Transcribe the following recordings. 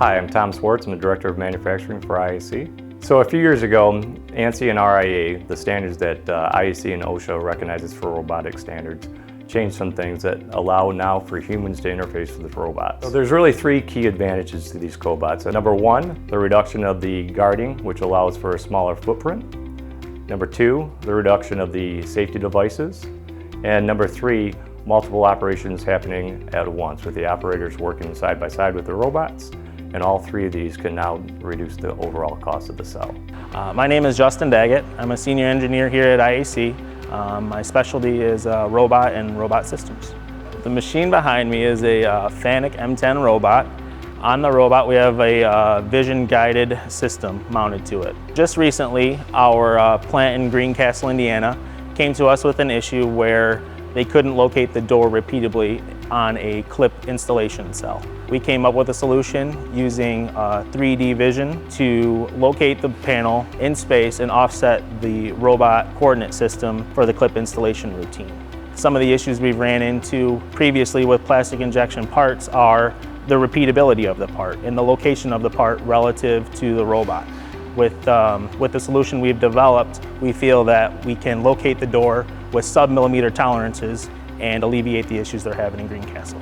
Hi, I'm Tom Swartz. I'm the Director of Manufacturing for IAC. So a few years ago, ANSI and RIA, the standards that IAC and OSHA recognizes for robotic standards, changed some things that allow now for humans to interface with robots. So there's really three key advantages to these cobots. Number one, the reduction of the guarding, which allows for a smaller footprint. Number two, the reduction of the safety devices. And number three, multiple operations happening at once with the operators working side by side with the robots. And all three of these can now reduce the overall cost of the cell. My name is Justin Daggett. I'm a senior engineer here at IAC. My specialty is robot and robot systems. The machine behind me is a FANUC M10 robot. On the robot we have a vision guided system mounted to it. Just recently our plant in Greencastle, Indiana came to us with an issue where they couldn't locate the door repeatably on a clip installation cell. We came up with a solution using 3D vision to locate the panel in space and offset the robot coordinate system for the clip installation routine. Some of the issues we've ran into previously with plastic injection parts are the repeatability of the part and the location of the part relative to the robot. With the solution we've developed, we feel that we can locate the door with sub-millimeter tolerances and alleviate the issues they're having in Greencastle.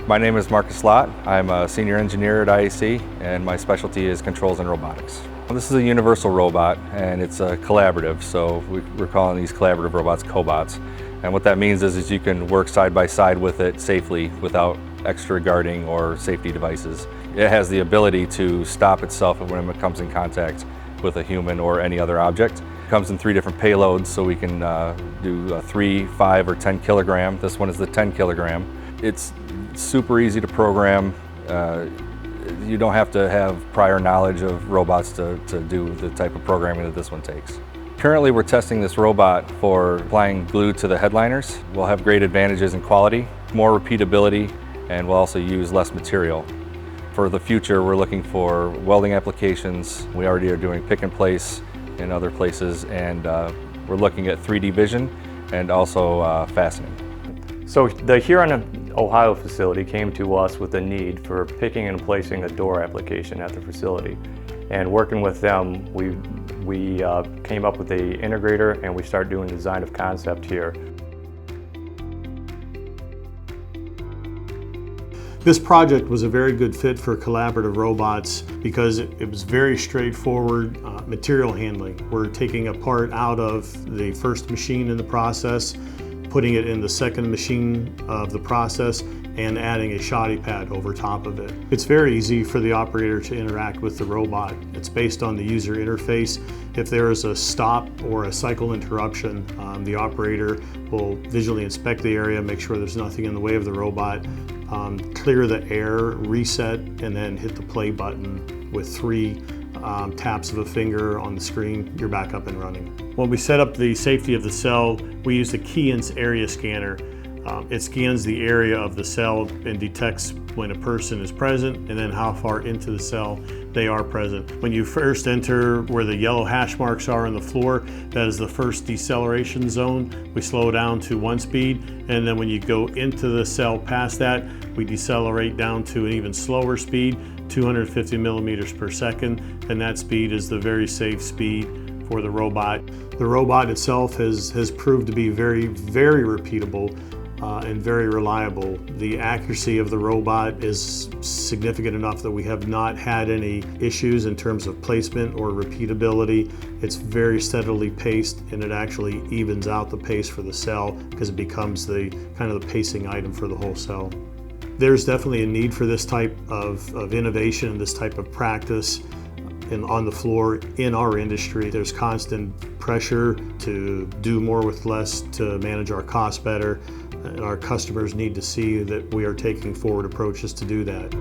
My name is Marcus Lott. I'm a senior engineer at IAC and my specialty is controls and robotics. This is a universal robot and it's a collaborative, so we're calling these collaborative robots cobots. And what that means is you can work side by side with it safely without extra guarding or safety devices. It has the ability to stop itself when it comes in contact with a human or any other object. It comes in 3 different payloads, so we can do a 3, 5, or 10 kilogram. This one is the 10 kilogram. It's super easy to program. You don't have to have prior knowledge of robots to do the type of programming that this one takes. Currently we're testing this robot for applying glue to the headliners. We'll have great advantages in quality, more repeatability, and we'll also use less material. For the future, we're looking for welding applications. We already are doing pick and place in other places, and we're looking at 3D vision and also fastening. So the Huron, Ohio facility came to us with a need for picking and placing a door application at the facility. And working with them, we came up with the integrator and we started doing design of concept here. This project was a very good fit for collaborative robots because it was very straightforward material handling. We're taking a part out of the first machine in the process, putting it in the second machine of the process, and adding a shoddy pad over top of it. It's very easy for the operator to interact with the robot. It's based on the user interface. If there is a stop or a cycle interruption, the operator will visually inspect the area, make sure there's nothing in the way of the robot, clear the air, reset, and then hit the play button with 3 taps of a finger on the screen. You're back up and running. When we set up the safety of the cell, we use the Keyence area scanner. It scans the area of the cell and detects when a person is present and then how far into the cell they are present. When you first enter where the yellow hash marks are on the floor, that is the first deceleration zone. We slow down to 1 speed, and then when you go into the cell past that, we decelerate down to an even slower speed, 250 millimeters per second, and that speed is the very safe speed for the robot. The robot itself has proved to be very, very repeatable and very reliable. The accuracy of the robot is significant enough that we have not had any issues in terms of placement or repeatability. It's very steadily paced, and it actually evens out the pace for the cell because it becomes the kind of the pacing item for the whole cell. There's definitely a need for this type of innovation and this type of practice on the floor in our industry. There's constant pressure to do more with less, to manage our costs better, and our customers need to see that we are taking forward approaches to do that.